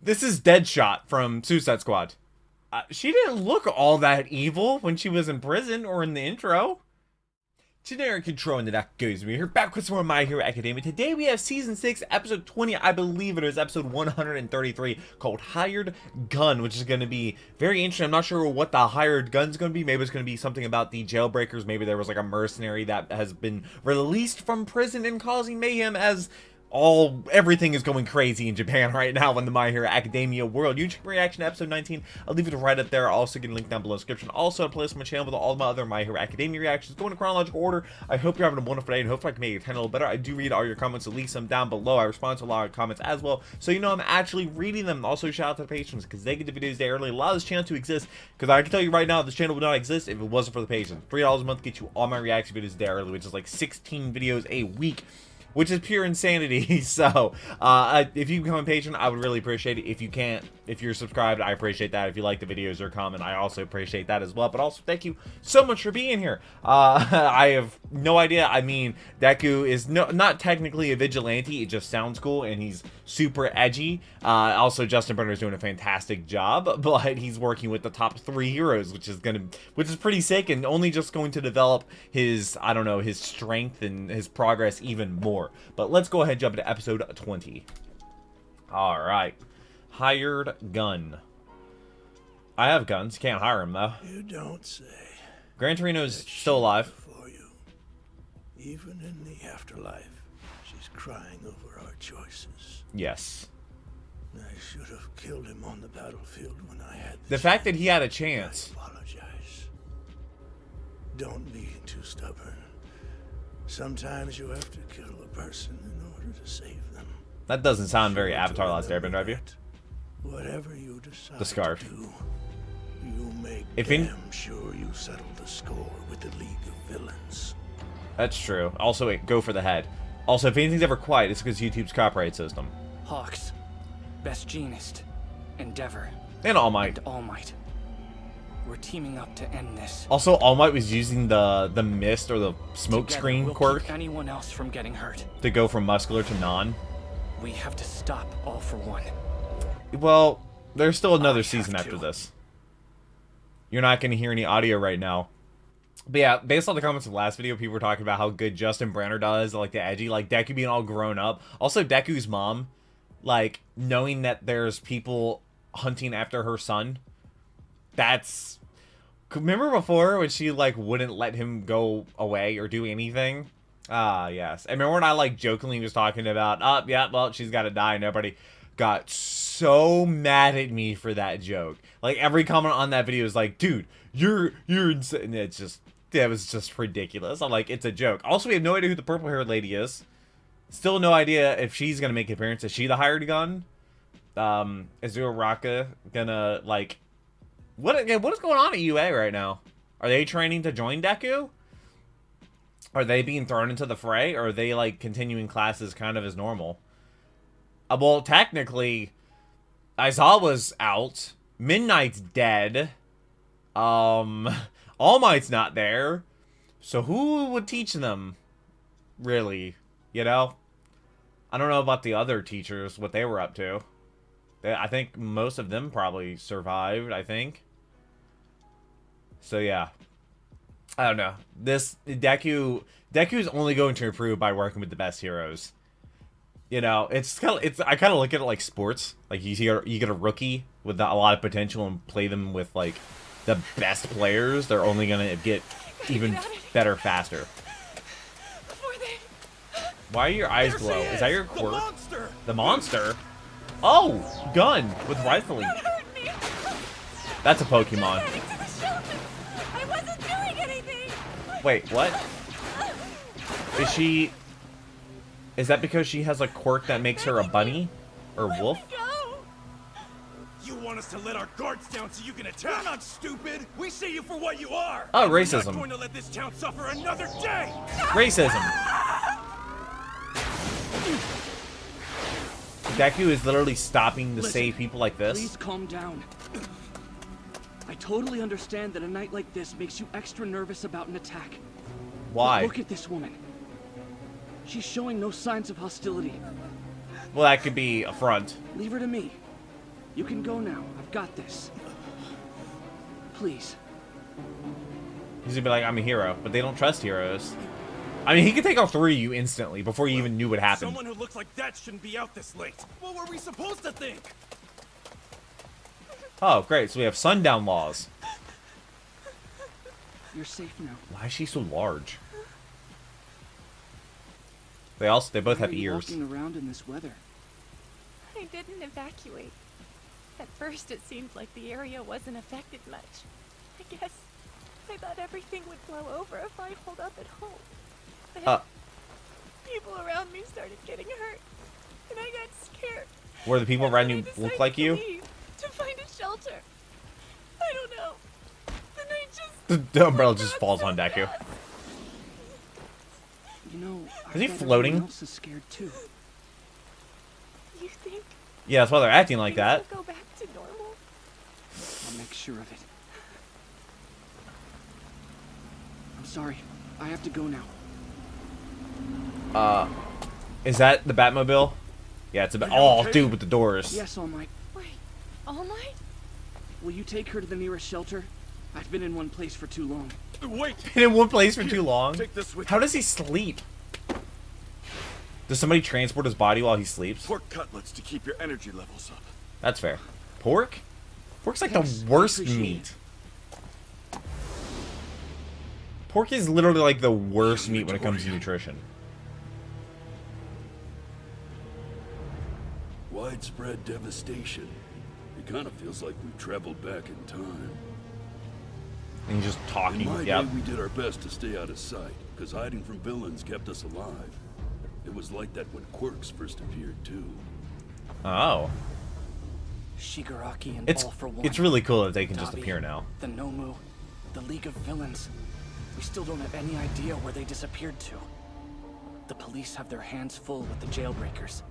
This is Deadshot from Suicide Squad. She didn't look all that evil when she was in prison or in the intro. Generic intro into that goes. We're here back with some more My Hero Academia. Today we have Season 6, Episode 20. I believe it is Episode 133, called Hired Gun, which is going to be very interesting. I'm not sure what the hired gun's going to be. Maybe it's going to be something about the jailbreakers. Maybe there was like a mercenary that has been released from prison and causing mayhem as everything is going crazy in Japan right now in the My Hero Academia world. YouTube reaction to episode 19. I'll leave it right up there. I'll also get a link down below in the description. Also, a playlist on my channel with all my other My Hero Academia reactions going in chronological order. I hope you're having a wonderful day and hopefully I can make it 10 a little better. I do read all your comments, so leave some down below. I respond to a lot of comments as well, so you know I'm actually reading them. Also, shout out to the patrons because they get the videos day early. Allow this channel to exist, because I can tell you right now, this channel would not exist if it wasn't for the patrons. $3 a month gets you all my reaction videos day early, which is like 16 videos a week, which is pure insanity. So if you become a patron, I would really appreciate it. If you can't, if you're subscribed, I appreciate that. If you like the videos or comment, I also appreciate that as well. But also, thank you so much for being here. I have no idea. I mean, Deku is not technically a vigilante. It just sounds cool, and he's super edgy. Also, Justin Brenner's doing a fantastic job, but he's working with the top 3 heroes, which is pretty sick, and only just going to develop his, I don't know, his strength and his progress even more. But let's go ahead and jump into episode 20. Alright. Hired gun. I have guns. Can't hire him, though. You don't say. Gran Torino's still alive. For you. Even in the afterlife, she's crying over our choices. Yes. I should have killed him on the battlefield when I had the fact that he had a chance. I apologize. Don't be too stubborn. Sometimes you have to kill a person in order to save them. That doesn't sound very Avatar Last Airbender of you. Whatever you decide The scarf. to do, you make sure you settle the score with the League of Villains. That's true. Also, wait, go for the head. Also, if anything's ever quiet, it's because YouTube's copyright system. Hawks, Best Jeanist, Endeavor, and All Might. And All Might. We're teaming up to end this. Also, All Might was using the mist or the smoke screen we'll quirk keep anyone else from getting hurt. To go from muscular to non. We have to stop All for One. Well, there's still another season after this. You're not going to hear any audio right now. But yeah, based on the comments of the last video, people were talking about how good Justin Brenner does, like the edgy, like Deku being all grown up. Also, Deku's mom, like, knowing that there's people hunting after her son. That's... Remember before when she, like, wouldn't let him go away or do anything? Ah, yes. And remember when I, like, jokingly was talking about, yeah, well, she's got to die. Nobody got so mad at me for that joke. Like, every comment on that video was like, dude, you're insane. It's just, it was just ridiculous. I'm like, it's a joke. Also, we have no idea who the purple-haired lady is. Still no idea if she's going to make an appearance. Is she the hired gun? Is Uraraka gonna, like... What is going on at UA right now? Are they training to join Deku? Are they being thrown into the fray? Or are they, like, continuing classes kind of as normal? Well, technically, Aizawa's out. Midnight's dead. All Might's not there. So who would teach them? Really? You know? I don't know about the other teachers, what they were up to. I think most of them probably survived, I think. So, yeah. I don't know. This, Deku's only going to improve by working with the best heroes. You know, I kind of look at it like sports. Like, you get a rookie with a lot of potential and play them with, like, the best players. They're only going to get even better faster. Why are your eyes glow? Is that your quirk? The monster? Oh, gun with rifling. That's a Pokemon. I wasn't doing anything. Wait, what? Is she... Is that because she has a quirk that makes her a bunny? Or wolf? You want us to let our guards down so you can attack? We're not stupid. We see you for what you are. Oh, We're racism. not going to let this town suffer another day. Racism. Deku is literally stopping to save people like this. Please calm down. I totally understand that a night like this makes you extra nervous about an attack. Why? But look at this woman. She's showing no signs of hostility. Well, that could be a front. Leave her to me. You can go now. I've got this. Please. He's gonna be like, I'm a hero, but they don't trust heroes. I mean, he could take all three of you instantly before you even knew what happened. Someone who looks like that shouldn't be out this late. What were we supposed to think? Oh, great. So we have sundown laws. You're safe now. Why is she so large? They both have Why are you ears. walking around in this weather? I didn't evacuate. At first, it seemed like the area wasn't affected much. I guess I thought everything would blow over if I holed up at home. But people around me started getting hurt, and I got scared. Were the people around you look like you? To find a shelter. I don't know. Then I just... The umbrella just falls on Deku. You know, Is he I bet floating? everyone else is scared too. You think Yeah, that's why they're acting like that. things will go back to normal? I'll make sure of it. I'm sorry. I have to go now. Is that the Batmobile? Yeah, it's a oh, dude, with the doors. Yes, All Might. Wait, All Might? Will you take her to the nearest shelter? I've been in one place for too long. Wait! Been in one place for too long. Take this with How does he sleep? Does somebody transport his body while he sleeps? pork cutlets to keep your energy levels up. That's fair. Pork? Pork's like Thanks, the I worst appreciate meat. Pork is literally like the worst meat when it comes to nutrition. Widespread devastation. It kind of feels like we've traveled back in time. And he's just In talking. my Yep. day, we did our best to stay out of sight, because hiding from villains kept us alive. It was like that when quirks first appeared, too. Oh. Shigaraki and It's All for One. it's really cool that they can just Dabi, appear now. The Nomu, the League of Villains. We still don't have any idea where they disappeared to. The police have their hands full with the jailbreakers,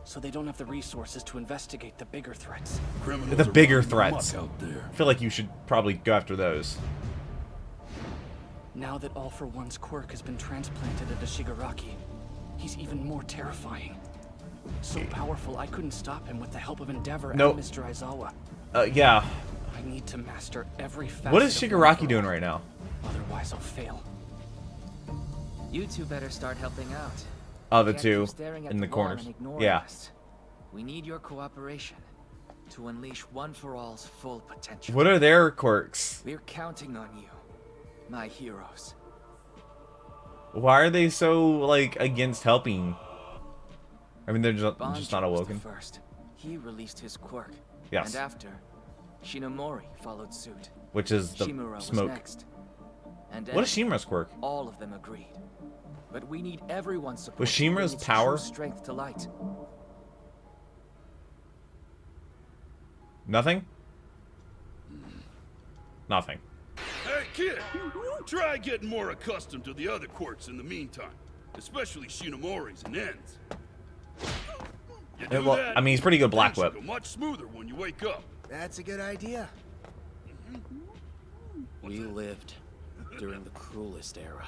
so they don't have the resources to investigate the bigger threats. Criminals The are bigger running threats. amok out there. I feel like you should probably go after those. Now that All for One's quirk has been transplanted into Shigaraki, he's even more terrifying. So powerful, I couldn't stop him with the help of Endeavor Nope. and Mr. Aizawa. Yeah. I need to master every facet What is of Shigaraki All for doing One. right now? Otherwise, I'll fail. You two better start helping out. Oh, the Can't two keep staring at in the wall corners. and ignoring Yeah. us. We need your cooperation to unleash One for All's full potential. What are their quirks? We're counting on you, my heroes. Why are they so like against helping? I mean, they're just not Banjo was the awoken. first. He released his quirk. Yes. And after, Shinomori followed suit. Which is the Shimura was smoke. next. And What is then Shimura's quirk? all of them agreed. But we need everyone's support. Was to bring Shimura's its power- true strength to light. Nothing? Nothing. Hey, kid! Try getting more accustomed to the other quirks in the meantime. Especially Shinomori's and En's. You do Well, that, I mean, he's pretty good Black things Whip. will go much smoother when you wake up. That's a good idea. We lived during the cruelest era.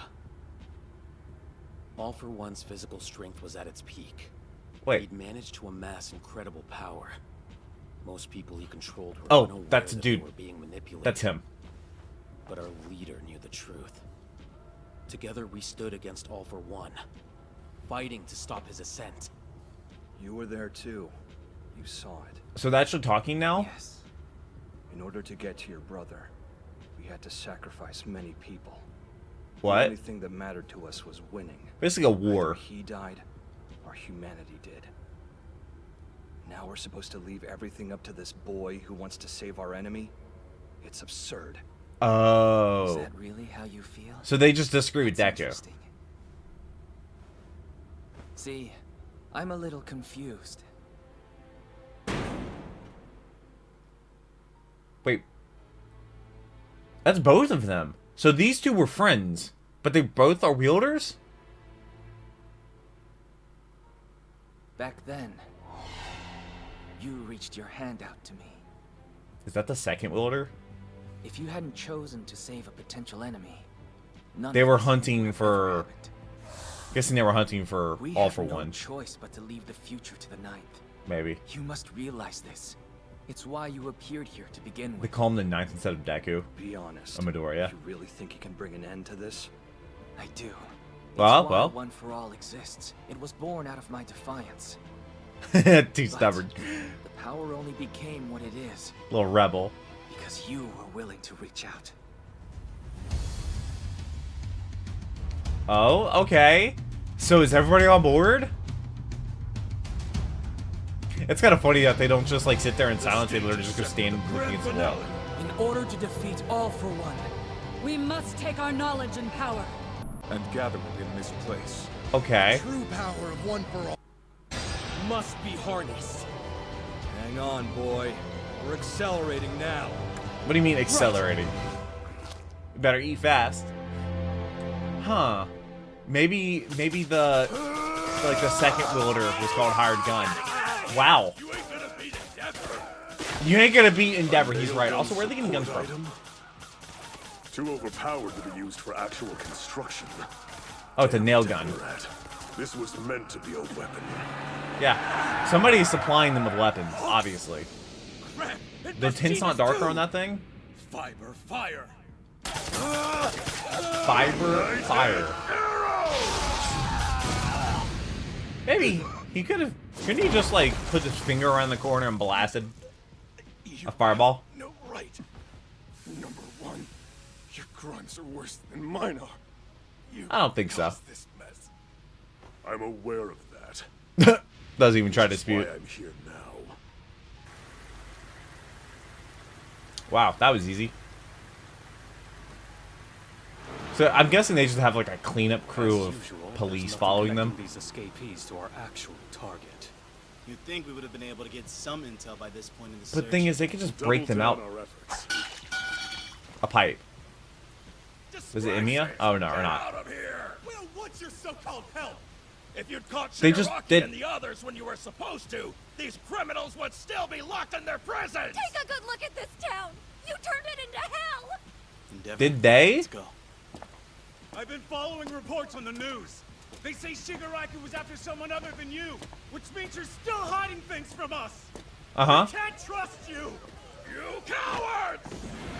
All for One's physical strength was at its peak. Wait. He'd managed to amass incredible power. Most people he controlled were Oh, unaware that's a that dude. they were being manipulated. That's him. But our leader knew the truth. Together we stood against All for One, fighting to stop his ascent. You were there too. You saw it. So they're actually talking now? Yes. In order to get to your brother, we had to sacrifice many people. The What? only thing that mattered to us was winning. Basically a Either war. he died, or humanity did. Now we're supposed to leave everything up to this boy who wants to save our enemy? It's absurd. Is Oh. that really how you feel? So they just disagree with That's Deku. interesting. See, I'm a little confused. Wait. That's both of them. So these two were friends, but they both are wielders? Back then, you reached your hand out to me. Is that the second wielder? If you hadn't chosen to save a potential enemy, none They of were this hunting would have for- ever happened. Guessing they were hunting for We All have for no One. choice but to leave the future to the ninth. Maybe. You must realize this. It's why you appeared here to begin They with. call him the ninth instead of Deku. Be honest. A Midoriya. You really think you can bring an end to this? I do. It's Well, why well. One for All exists. It was born out of my defiance. Too stubborn. The power only became what it is Little rebel. because you were willing to reach out. Oh, okay. So is everybody on board? It's kind of funny that they don't just like sit there in silence. They literally just go stand looking against the wall. In order to defeat All for One, We must take our knowledge and power. And gather it in this place. Okay. True power of one for all Must be harnessed. Hang on, boy. We're accelerating now. What do you mean accelerating? You better eat fast. Huh. Maybe the like the second wielder was called Hired Gun. Wow. You ain't gonna beat Endeavor. He's right. Also, where are they getting guns from? Too overpowered to be used for actual construction. Oh, it's a nail gun. This was meant to be a weapon. Yeah. Somebody's supplying them with weapons, obviously. Crap! The tints not darker on that thing? Fiber fire. Fiber fire. Maybe he could have. Couldn't he just like put his finger around the corner and blasted a fireball? No right. Number one, your crimes are worse than mine are. You I don't think so. caused this mess. I'm aware of that. Doesn't even try to That's why dispute. I'm here now. Wow, that was easy. So I'm guessing they just have like a cleanup crew of police following them. These escapees to our actual target. You'd think we would have been able to get some intel by this point in the But search. the thing is, they could just break them Double out. down our efforts. A pipe. Was it Emiya? Oh no, or Get not. out of here! Well, what's your so-called help? If you'd caught They just Shigaraki did- and the others when you were supposed to, these criminals would still be locked in their prisons! Take a good look at this town. You turned it into hell. Endeavor. Did they? Let's go. I've been following reports on the news. They say Shigaraki was after someone other than you, which means you're still hiding things from us. Uh-huh. We can't trust you. You cowards!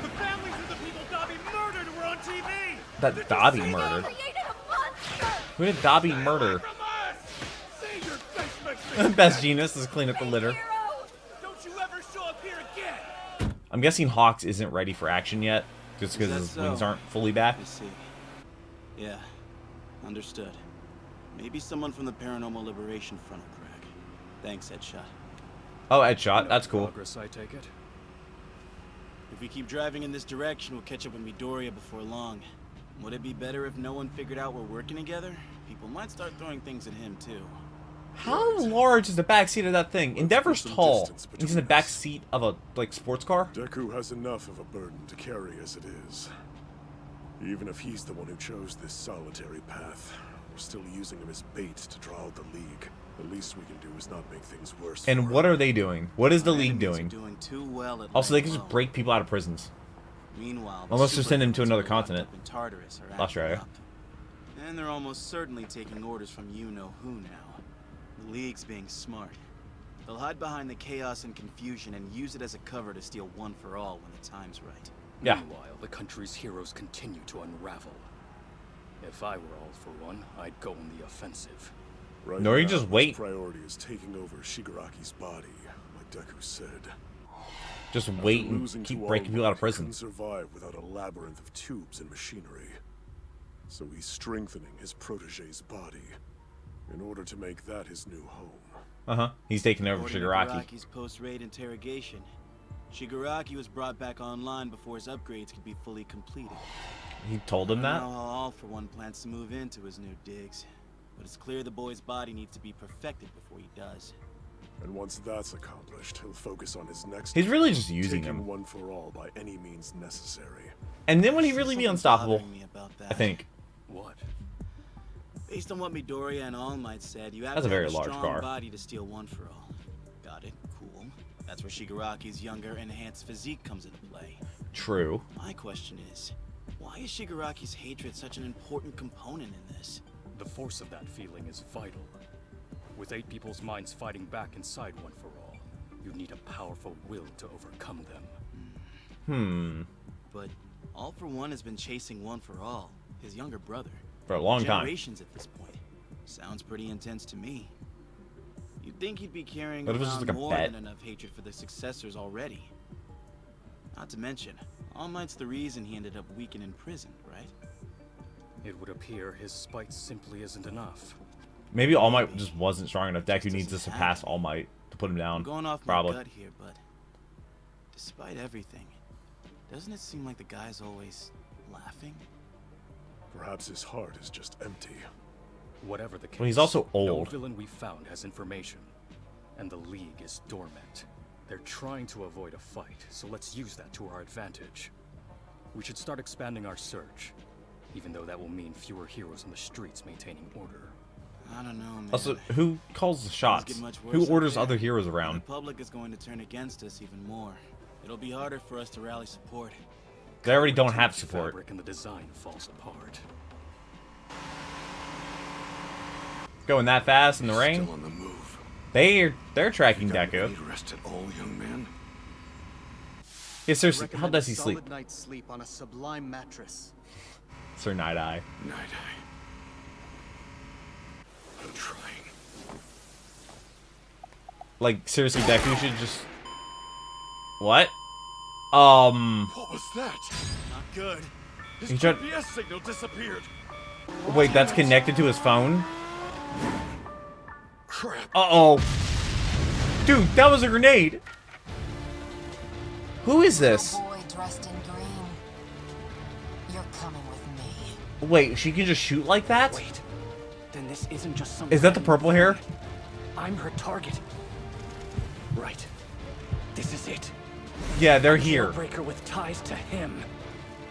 The families of the people Dobby murdered were on TV. That Did you Dobby see murdered. Created a monster. Who did Dobby Stay away murder? from us! See, your face makes me Best genius is clean up the litter. Hero. Don't you ever show up here again! I'm guessing Hawks isn't ready for action yet, just because Is that his so? wings aren't fully back. I see. Yeah. Understood. Maybe someone from the Paranormal Liberation Front will crack. Thanks, Headshot. Oh, headshot. That's cool. Progress, I take it. If we keep driving in this direction, we'll catch up with Midoriya before long. Would it be better if no one figured out we're working together? People might start throwing things at him, too. How large is the back seat of that thing? Endeavor's Some tall. distance He's in the between back us. seat of a like sports car. Deku has enough of a burden to carry as it is. Even if he's the one who chose this solitary path, we're still using him as bait to draw out the League. The least we can do is not make things worse. And for what him. are they doing? What is the Our League enemies are doing? doing too well at Also, they laying can just low. break people out of prisons. Meanwhile, the Unless they're super sending him to villains another who are locked continent. up in Tartarus are Australia. acting up. And they're almost certainly taking orders from you-know-who now. The League's being smart. They'll hide behind the chaos and confusion and use it as a cover to steal One for All when the time's right. Yeah. Meanwhile, the country's heroes continue to unravel. If I were All for One, I'd go on the offensive. Right No, you now, just his wait. Priority is taking over Shigaraki's body, like Deku said. Just After wait and losing keep to breaking all people out of he prison. couldn't survive without a labyrinth of tubes and machinery. So he's strengthening his protege's body in order to make that his new home. Uh-huh. He's taking over According to Shigaraki. Araki's post-raid interrogation, Shigaraki was brought back online before his upgrades could be fully completed. He told him I that? don't know how All for One plans to move into his new digs, but it's clear the boy's body needs to be perfected before he does. And once that's accomplished, he'll focus on his next. He's really just using taking him. One for All by any means necessary. And then when he really be Something's unstoppable, bothering me about that. I think. What? Based on what Midoriya and All Might said, you have That's to a very have a large strong car. body to steal One for All. Got it. Cool. That's where Shigaraki's younger, enhanced physique comes into play. True. My question is, why is Shigaraki's hatred such an important component in this? The force of that feeling is vital. With 8 people's minds fighting back inside One for All, You need a powerful will to overcome them. But All for One has been chasing One for All, his younger brother, for a long time. Generations at this point. Sounds pretty intense to me. You'd think he'd be carrying What if it was just around like a more bet? than enough hatred for the successors already. Not to mention, All Might's the reason he ended up weakened in prison, right? It would appear his spite simply isn't enough. Maybe All Might just wasn't strong enough. Deku needs to surpass All Might to put him down. I'm going off Probably. my gut here, but despite everything, doesn't it seem like the guy's always laughing? Perhaps his heart is just empty. Whatever the case, Well, he's also no old. villain we found has information, and the League is dormant. They're trying to avoid a fight, so let's use that to our advantage. We should start expanding our search, even though that will mean fewer heroes in the streets maintaining order. I don't know, man. Also, who calls the shots? Things get much worse Who out orders there. other heroes The around? public is going to turn against us even more. It'll be harder for us to rally support. They already don't have support. Fabric and the design falls apart. Going that fast in the rain? Still on the move. They're tracking You got Deku. any rest at all, young man? Yeah, seriously, how does he sleep? Solid night's sleep on a sublime mattress. Sir Night Eye. Night Eye. I'm trying. Like, seriously, Deku should just... What? What was that? Not good. His He tried- GPS signal disappeared. Wait, that's connected to his phone? Crap. Uh-oh. Dude, that was a grenade. Who is this? Little boy dressed in green. You're coming with me. Wait, she can just shoot like that? Wait, then this isn't just some... Is that the purple hair? I'm her target. Right. This is it. Yeah, they're here. Breaker with ties to him.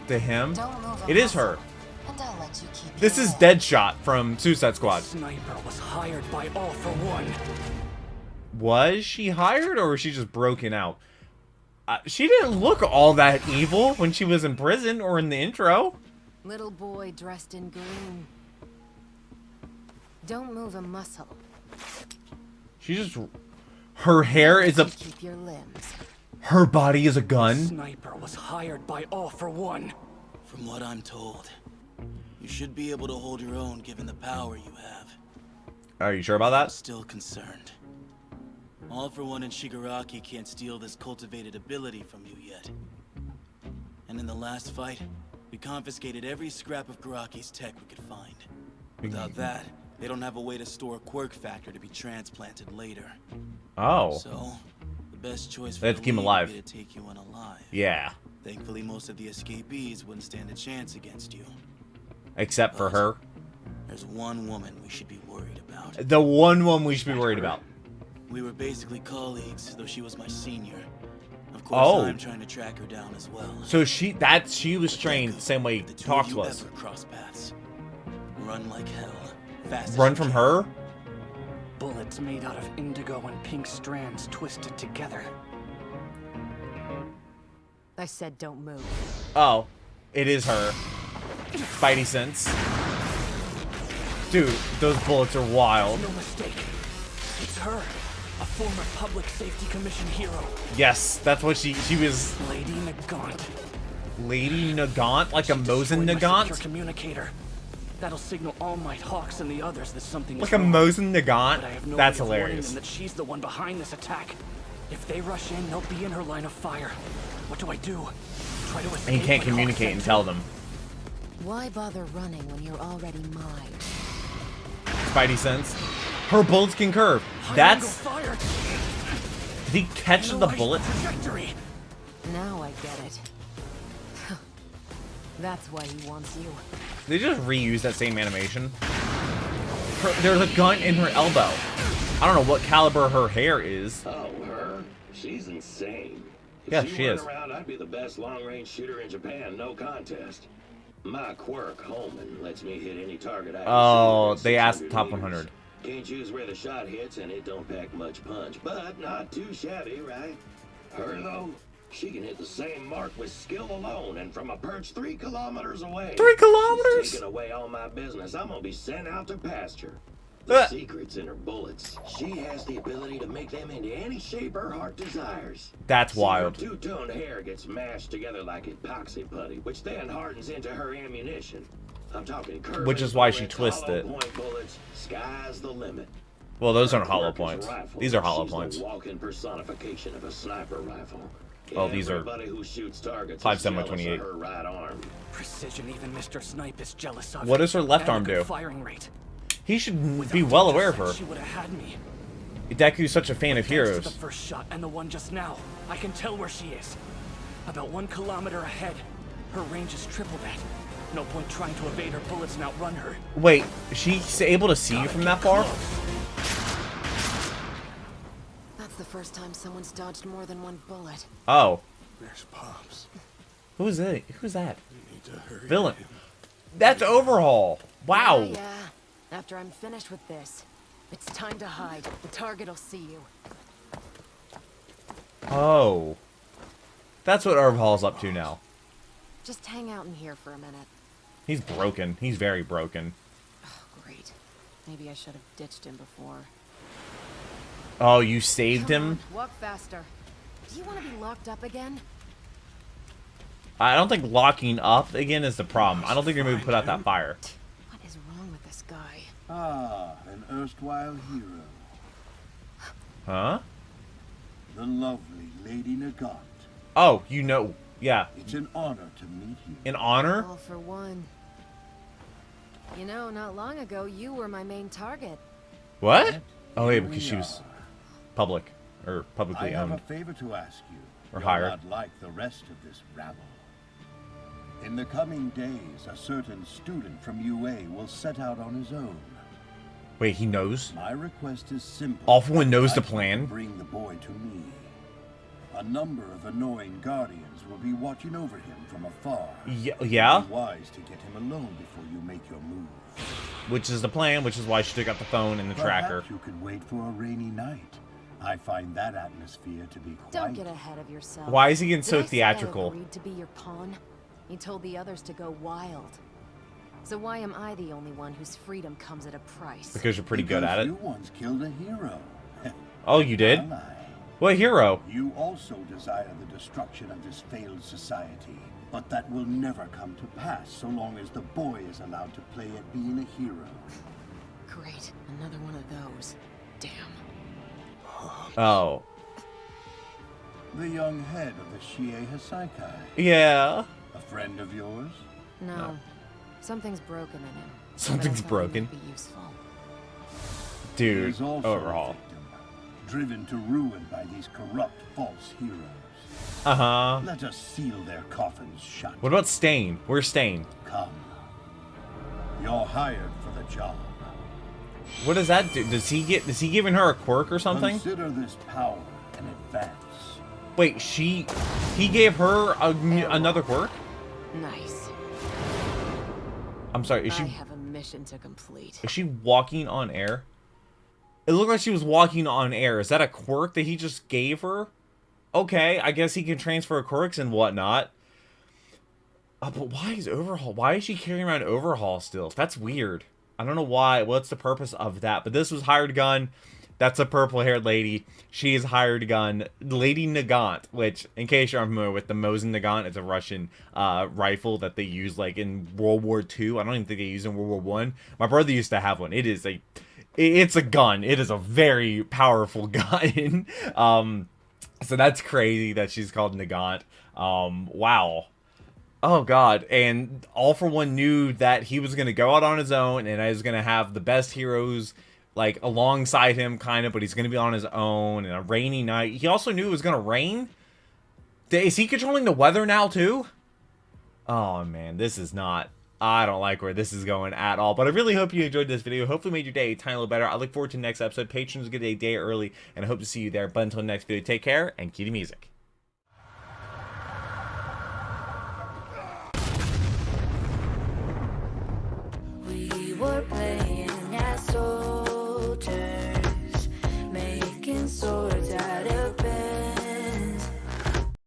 To him? Don't move a It is muscle, her. and I'll let you keep This your is head. Deadshot from Suicide Squad. Sniper was hired by All for One. Was she hired or was she just broken out? She didn't look all that evil when she was in prison or in the intro. Little boy dressed in green. Don't move a muscle. She just... Her hair is a... Keep your limbs. Her body is a gun. Sniper was hired by All for One. From what I'm told, you should be able to hold your own given the power you have. Are you sure about I'm that? still concerned. All for One and Shigaraki can't steal this cultivated ability from you yet. And in the last fight, we confiscated every scrap of Garaki's tech we could find. Without that, they don't have a way to store a quirk factor to be transplanted later. Oh. So, the best choice for They have to keep him League alive. would be to take you on alive. Yeah. Thankfully, most of the escapees wouldn't stand a chance against you. Except for her. There's one woman we should be worried about. The one we should be worried about. We were basically colleagues, though she was my senior. Of course, Oh. I'm trying to track her down as well. So she was trained the same way The two Talks of you was. ever cross paths. Run like hell. Fast as Run you from can. her? Bullets made out of indigo and pink strands twisted together. I said don't move. Oh. It is her. Spidey sense. Dude, those bullets are wild. No mistake. It's her. A former Public Safety Commission hero. Yes, that's what she was. Lady Nagant. Lady Nagant? Like a Mosin Destroyed my Nagant? secure communicator. That'll signal All Might, Hawks, and the others that something is Like a wrong. Mosin But I Nagant? have no That's way of warning hilarious. them that she's the one behind this attack. If they rush in, they'll be in her line of fire. What do I do? Try to escape. And you can't like communicate Hawks and said tell to? them. Why bother running when you're already mine? Spidey sense. Her bullets can curve. High-angle That's... fire. Did he catch the Analyze bullet? Trajectory. Now I get it. That's why he wants you. They just reuse that same animation. There's a gun in her elbow. I don't know what caliber her hair is. Oh, her? She's insane. If Yeah, she she weren't is. around, I'd be the best long-range shooter in Japan, no contest. My quirk, Holman, lets me hit any target I can Oh, shoot they at asked 600 top meters. 100. Can't choose where the shot hits, and it don't pack much punch, but not too shabby, right? Her, though, she can hit the same mark with skill alone, and from a perch 3 kilometers away. 3 kilometers? She's taking away all my business. I'm gonna be sent out to pasture. The secret's in her bullets. She has the ability to make them into any shape her heart desires. That's wild. Her two-tone hair gets mashed together like epoxy putty, which then hardens into her ammunition. I'm talking curving which is why she bullets, twists hollow it. point bullets. Sky's the limit. Well, those Her aren't hollow quirk is points. rifle. These are hollow She's points. the walking personification of a sniper rifle. Oh, these are Everybody who shoots targets 5.7 is jealous by 28. of her right arm. Precision even Mr. Snipe is jealous of. What does her left And a arm good do? Firing rate. He should be well aware of her. She would have had me. Deku's such a fan of Thanks to heroes. the first shot and the one just now, I can tell where she is. About 1 kilometer ahead. Her range is triple that. No point trying to evade her bullets and outrun her. Wait, she's able to see you from that far? That's the first time someone's dodged more than one bullet. Oh. There's Pops. Who is it? Who's that? We need to hurry. Villain. That's Overhaul. Wow. Yeah. After I'm finished with this, it's time to hide. The target'll see you. Oh. That's what Overhaul's up to now. Just hang out in here for a minute. He's broken. He's very broken. Oh, great. Maybe I should have ditched him before. Oh, you saved Come him? on, walk faster. Do you want to be locked up again? I don't think locking up again is the problem. I don't think they're going to put out that fire. What is wrong with this guy? Ah, an erstwhile hero. Huh? The lovely Lady Nagant. Oh, you know. Yeah. It's an honor to meet you. An honor? All for one. You know, not long ago, you were my main target. What? Oh, wait, because she was public. Or publicly I have owned. a favor to ask you. Or You're hired. not like the rest of this rabble. In the coming days, a certain student from UA will set out on his own. Wait, he knows? My request is simple. All for one knows the I'd like to plan? Bring the boy to me. A number of annoying guardians will be watching over him from afar. Yeah? It would be wise to get him alone before you make your move. Which is the plan, which is why she took out the phone and the tracker. Perhaps you could wait for a rainy night. I find that atmosphere to be quiet. Don't get ahead of yourself. Why is he getting so Did I say theatrical? I agreed to be your pawn? He told the others to go wild. So why am I the only one whose freedom comes at a price? Because you're pretty good at it. You once killed a hero. Oh, you did? What hero? You also desire the destruction of this failed society. But that will never come to pass so long as the boy is allowed to play at being a hero. Great, another one of those. Damn. Oh. The young head of the Shie Hasaikai. Yeah. A friend of yours? No. Something's broken in him. Something's but I thought he broken. might be useful. Dude, He's also a Overhaul. victim, driven to ruin by these corrupt false heroes. Uh-huh. Let us seal their coffins shut. What about Stain? Where's Stain? Come. You're hired for the job. What does that do? Is he giving her a quirk or something? Consider this power an advance. Wait, he gave her another quirk? Nice. I'm sorry, is I she have a mission to complete. is she walking on air? It looked like she was walking on air. Is that a quirk that he just gave her? Okay, I guess he can transfer quirks and whatnot. But why is Overhaul? Why is she carrying around Overhaul still? That's weird. I don't know why. What's the purpose of that? But this was Hired Gun. That's a purple-haired lady. She is Hired Gun. Lady Nagant, which, in case you're unfamiliar with, the Mosin Nagant is a Russian rifle that they use like in World War II. I don't even think they use it in World War I. My brother used to have one. It's a gun. It is a very powerful gun. So that's crazy that she's called Nagant. Wow. Oh, God. And All For One knew that he was going to go out on his own and I was going to have the best heroes, like, alongside him, kind of, but he's going to be on his own and a rainy night. He also knew it was going to rain. Is he controlling the weather now, too? Oh, man, this is not... I don't like where this is going at all, but I really hope you enjoyed this video. Hopefully made your day a tiny little better. I look forward to the next episode. Patrons get a day early, and I hope to see you there. But until next video, take care and cue the music.